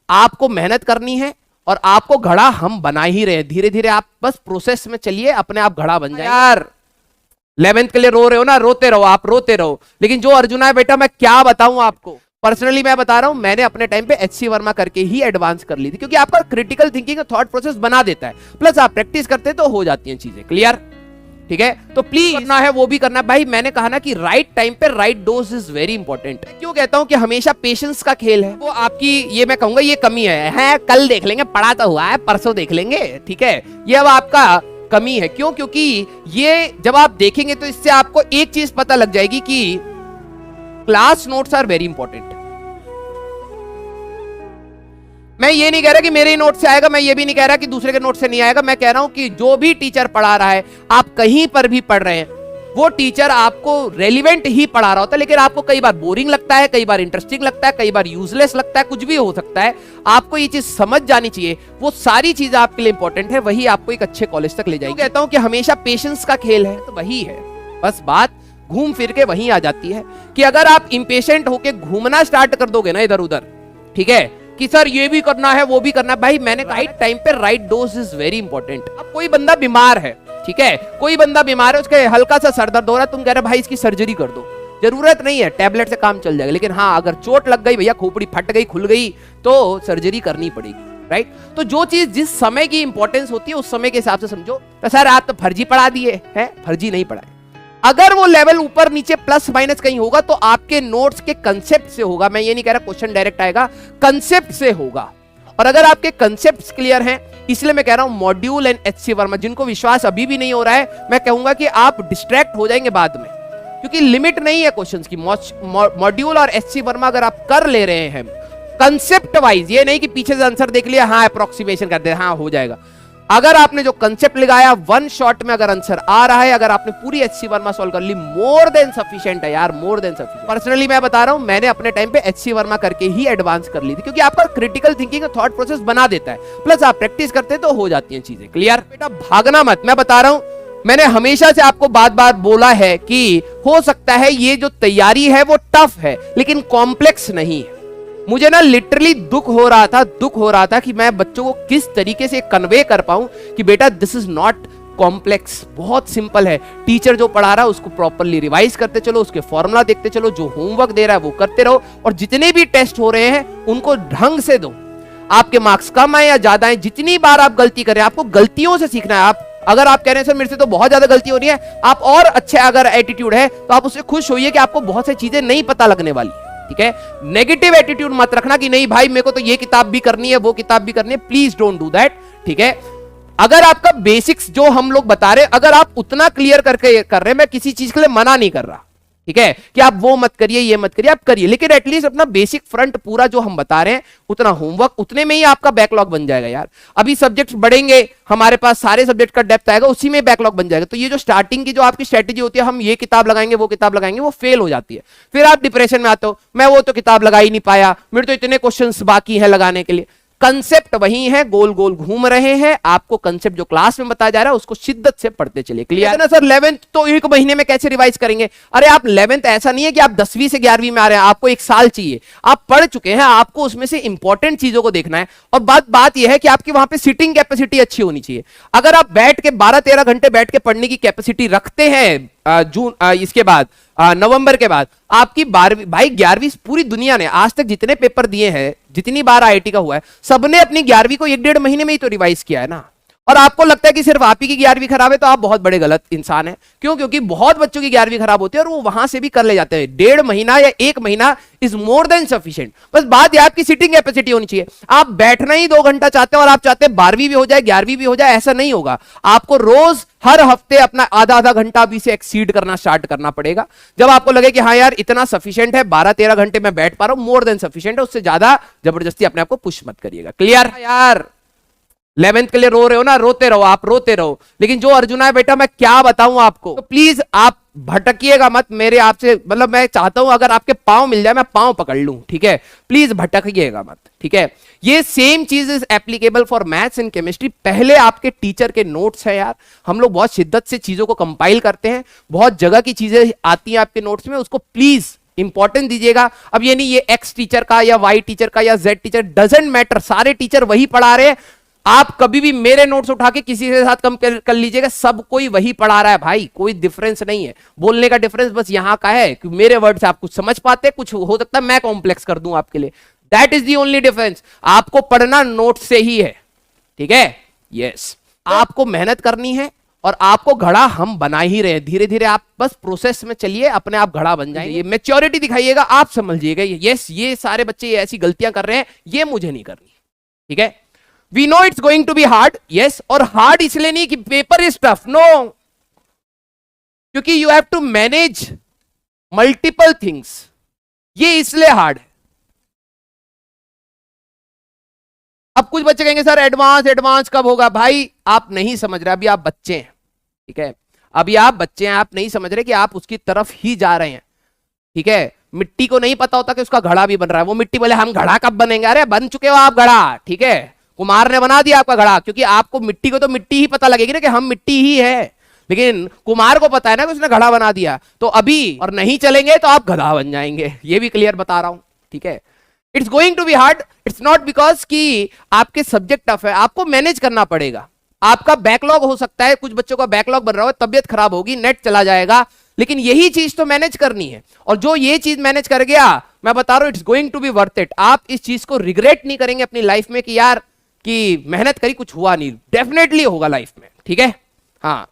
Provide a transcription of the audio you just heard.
आपको मेहनत करनी है और आपको घड़ा हम बना ही रहे हैं। धीरे धीरे आप बस प्रोसेस में चलिए, अपने आप घड़ा बन जाए। यार 11th के लिए रो रहे हो ना, रोते रहो, आप रोते रहो। लेकिन जो अर्जुना है बेटा, मैं क्या बताऊं आपको, पर्सनली मैं बता रहा हूं, मैंने अपने टाइम पे HC वर्मा करके ही एडवांस कर ली थी, क्योंकि आपका क्रिटिकल थिंकिंग थॉट प्रोसेस बना देता है, प्लस आप प्रैक्टिस करते तो हो जाती हैं चीजें। क्लियर? ठीक है, तो प्लीज करना है वो भी करना है भाई। मैंने कहा ना कि राइट टाइम पे right dose is very important. क्यों कहता हूं कि हमेशा पेशेंस का खेल है, वो आपकी, ये मैं कहूंगा ये कमी है, कल देख लेंगे, पढ़ा तो हुआ है, परसों देख लेंगे, ठीक है, ये अब आपका कमी है। क्यों? क्योंकि ये जब आप देखेंगे तो इससे आपको एक चीज पता लग जाएगी कि class notes are very important. मैं ये नहीं कह रहा कि मेरे ही नोट से आएगा, मैं ये भी नहीं कह रहा कि दूसरे के नोट से नहीं आएगा। मैं कह रहा हूं कि जो भी टीचर पढ़ा रहा है, आप कहीं पर भी पढ़ रहे हैं, वो टीचर आपको रेलिवेंट ही पढ़ा रहा होता है, लेकिन आपको कई बार बोरिंग लगता है, कई बार इंटरेस्टिंग लगता है, कई बार यूजलेस लगता है, कुछ भी हो सकता है। आपको ये चीज समझ जानी चाहिए, वो सारी चीजें आपके लिए इंपॉर्टेंट है, वही आपको एक अच्छे कॉलेज तक ले जाएगी। कहता हूं कि हमेशा पेशेंस का खेल है, तो वही है। बस बात घूम फिर के वहीं आ जाती है कि अगर आप इंपेशेंट होके घूमना स्टार्ट कर दोगे ना इधर उधर, ठीक है, कि सर ये भी करना है वो भी करना है, भाई मैंने राइट टाइम पे right dose is very important. अब कोई बंदा बीमार है, ठीक है, कोई बंदा बीमार है, उसके हल्का सा सर दर्द हो रहा है, तुम कह रहे भाई इसकी सर्जरी कर दो, जरूरत नहीं है, टैबलेट से काम चल जाएगा। लेकिन हाँ, अगर चोट लग गई भैया, खोपड़ी फट गई, खुल गई, तो सर्जरी करनी पड़ेगी, राइट? तो जो चीज जिस समय की इंपॉर्टेंस होती है उस समय के हिसाब से समझो। तो सर आप तो फर्जी पढ़ा दिए हैं, फर्जी नहीं पढ़ाए। अगर वो लेवल ऊपर नीचे प्लस माइनस कहीं होगा तो आपके नोट्स के कंसेप्ट से होगा। मैं ये नहीं कह रहा क्वेश्चन डायरेक्ट आएगा, कंसेप्ट से होगा। और अगर आपके कंसेप्ट्स क्लियर हैं, इसलिए मैं कह रहा हूं मॉड्यूल एंड HC वर्मा, जिनको विश्वास अभी भी नहीं हो रहा है, मैं कहूंगा कि आप डिस्ट्रैक्ट हो जाएंगे बाद में, क्योंकि लिमिट नहीं है क्वेश्चंस की। मॉड्यूल और HC वर्मा अगर आप कर ले रहे हैं कंसेप्ट वाइज, ये नहीं कि पीछे से आंसर देख लिया, हाँ अप्रोक्सीमेशन कर दे, हाँ हो जाएगा। अगर आपने जो कंसेप्ट लगाया वन शॉट में अगर आंसर आ रहा है, अगर आपने पूरी HC वर्मा सॉल्व कर ली, मोर देन सफिशिएंट है यार, मोर देन सफिशिएंट। पर्सनली मैं बता रहा हूं, मैंने अपने टाइम पे HC वर्मा करके ही एडवांस कर ली थी, क्योंकि आपका क्रिटिकल थिंकिंग का थॉट प्रोसेस बना देता है, प्लस आप प्रैक्टिस करते तो हो जाती हैं चीजें। क्लियर? बेटा भागना मत, मैं बता रहा हूं, मैंने हमेशा से आपको बात बात बोला है कि हो सकता है ये जो तैयारी है वो टफ है, लेकिन कॉम्प्लेक्स नहीं है। मुझे ना लिटरली दुख हो रहा था कि मैं बच्चों को किस तरीके से कन्वे कर पाऊं कि बेटा दिस इज नॉट कॉम्प्लेक्स, बहुत सिंपल है। टीचर जो पढ़ा रहा है उसको प्रॉपर्ली रिवाइज करते चलो, उसके फॉर्मूला देखते चलो, जो होमवर्क दे रहा है वो करते रहो, और जितने भी टेस्ट हो रहे हैं उनको ढंग से दो। आपके मार्क्स कम आए या ज्यादा आए, जितनी बार आप गलती करें, आपको गलतियों से सीखना है। आप अगर आप कह रहे हैं सर मेरे से तो बहुत ज्यादा गलती हो रही है, आप और अच्छे अगर एटीट्यूड है तो आप उससे खुश होइए कि आपको बहुत सी चीजें नहीं पता लगने वाली, ठीक है? नेगेटिव एटीट्यूड मत रखना कि नहीं भाई मेरे को तो ये किताब भी करनी है, वो किताब भी करनी है, प्लीज डोंट डू दैट, ठीक है? अगर आपका बेसिक्स जो हम लोग बता रहे, अगर आप उतना क्लियर करके कर रहे हैं, मैं किसी चीज के लिए मना नहीं कर रहा, ठीक है, कि आप वो मत करिए ये मत करिए, आप करिए, लेकिन एटलीस्ट अपना बेसिक फ्रंट पूरा जो हम बता रहे हैं उतना होमवर्क, उतने में ही आपका बैकलॉग बन जाएगा यार। अभी सब्जेक्ट बढ़ेंगे, हमारे पास सारे सब्जेक्ट का डेप्थ आएगा, उसी में बैकलॉग बन जाएगा। तो ये जो स्टार्टिंग की जो आपकी स्ट्रेटेजी होती है, हम ये किताब लगाएंगे वो किताब लगाएंगे, वो फेल हो जाती है। फिर आप डिप्रेशन में आते हो, मैं वो तो किताब लगा ही नहीं पाया, मेरे तो इतने क्वेश्चंस बाकी हैं लगाने के लिए। कंसेप्ट वही है, गोल गोल घूम रहे हैं। आपको कंसेप्ट जो क्लास में बताया जा रहा है उसको शिद्दत से पढ़ते चलिए। क्लियर है ना सर? 11th तो एक महीने में कैसे रिवाइज करेंगे? अरे आप 11th ऐसा नहीं है कि आप 10वीं से 11वीं में आ रहे हैं, आपको एक साल चाहिए। आप पढ़ चुके हैं, आपको उसमें से इंपॉर्टेंट चीजों को देखना है। और बात यह है कि आपकी वहां पे सिटिंग कैपेसिटी अच्छी होनी चाहिए। अगर आप बैठ के 12-13 घंटे बैठ के पढ़ने की कैपेसिटी रखते हैं इसके बाद नवंबर के बाद, आपकी 12वीं भाई 11वीं, पूरी दुनिया ने आज तक जितने पेपर दिए हैं, जितनी बार IIT का हुआ है, सबने अपनी 11वीं को 1-1.5 महीने में ही तो रिवाइज किया है ना। और आपको लगता है कि सिर्फ आप ही की 11वीं खराब है, तो आप बहुत बड़े गलत इंसान हैं। क्यों? क्योंकि बहुत बच्चों की 11वीं खराब होती है और वो वहां से भी कर ले जाते हैं। 1.5 महीना या 1 महीना इज मोर देन सफिशिएंट। बस बात यह आपकी सिटिंग कैपेसिटी होनी चाहिए। आप बैठना ही 2 घंटा चाहते हैं और आप चाहते हैं 12वीं भी हो जाए 11वीं भी हो जाए, ऐसा नहीं होगा। आपको रोज हर हफ्ते अपना आधा घंटा अभी से एक्सीड करना स्टार्ट करना पड़ेगा। जब आपको लगे कि हाँ यार इतना सफिशिएंट है, 12-13 घंटे में बैठ पा रहा हूं, मोर देन सफिशिएंट है, उससे ज्यादा जबरदस्ती अपने आप को पुश मत करिएगा। क्लियर यार? 11th के लिए रो रहे हो ना, रोते रहो, आप रोते रहो। लेकिन जो अर्जुना है बेटा, मैं क्या बताऊं आपको, तो प्लीज आप भटकिएगा मत मेरे आपसे, मतलब मैं चाहता हूं अगर आपके पांव मिल जाए मैं पांव पकड़ लूं, ठीक है? प्लीज भटकिएगा मत, ठीक है? ये सेम चीज is applicable for maths and chemistry. पहले आपके टीचर के नोट्स है यार, हम लोग बहुत शिद्दत से चीजों को कंपाइल करते हैं, बहुत जगह की चीजें आती हैं आपके नोट्स में, उसको प्लीज इंपॉर्टेंस दीजिएगा। अब ये नहीं ये एक्स टीचर का या वाई टीचर का या जेड टीचर, डजेंट मैटर, सारे टीचर वही पढ़ा रहे हैं। आप कभी भी मेरे नोट्स उठा के किसी के साथ कम कर लीजिएगा, सब कोई वही पढ़ा रहा है भाई, कोई डिफरेंस नहीं है। बोलने का डिफरेंस बस यहां का है कि मेरे वर्ड से आप कुछ समझ पाते, कुछ हो सकता है मैं कॉम्प्लेक्स कर दूं आपके लिए, that is the only difference. आपको पढ़ना नोट से ही है, ठीक है। यस, आपको मेहनत करनी है और आपको घड़ा हम बना ही रहे हैं। धीरे धीरे आप बस प्रोसेस में चलिए, अपने आप घड़ा बन जाएंगे। ये मैच्योरिटी दिखाइएगा, आप समझिएगा यस ये सारे बच्चे ये ऐसी गलतियां कर रहे हैं, ये मुझे नहीं करनी, ठीक है। We know it's going to be hard, yes, और हार्ड इसलिए नहीं कि पेपर इज टफ, नो, क्योंकि you have to manage multiple things, ये इसलिए हार्ड है। अब कुछ बच्चे कहेंगे सर एडवांस एडवांस कब होगा? भाई आप नहीं समझ रहे, अभी आप बच्चे हैं, ठीक है, अभी आप बच्चे हैं, आप नहीं समझ रहे कि आप उसकी तरफ ही जा रहे हैं, ठीक है। मिट्टी को नहीं पता होता कि उसका घड़ा भी बन रहा है, वो मिट्टी बोले हम घड़ा कब बनेंगे, अरे बन चुके हो आप घड़ा, ठीक है, कुमार ने बना दिया आपका घड़ा, क्योंकि आपको मिट्टी को तो मिट्टी ही पता लगेगी ना कि हम मिट्टी ही है, लेकिन कुमार को पता है ना कि उसने घड़ा बना दिया। तो अभी और नहीं चलेंगे तो आप गधा बन जाएंगे, ये भी क्लियर बता रहा हूं, ठीक है। It's going to be hard, it's not because कि आपके सब्जेक्ट टफ है, आपको मैनेज करना पड़ेगा। आपका बैकलॉग हो सकता है, कुछ बच्चों का बैकलॉग बन रहा हो, तबियत खराब होगी, नेट चला जाएगा, लेकिन यही चीज तो मैनेज करनी है। और जो ये चीज मैनेज कर गया, मैं बता रहा हूं it's going to be worth it. आप इस चीज को रिग्रेट नहीं करेंगे अपनी लाइफ में कि यार कि मेहनत करी कुछ हुआ नहीं, डेफिनेटली होगा लाइफ में, ठीक है। हाँ,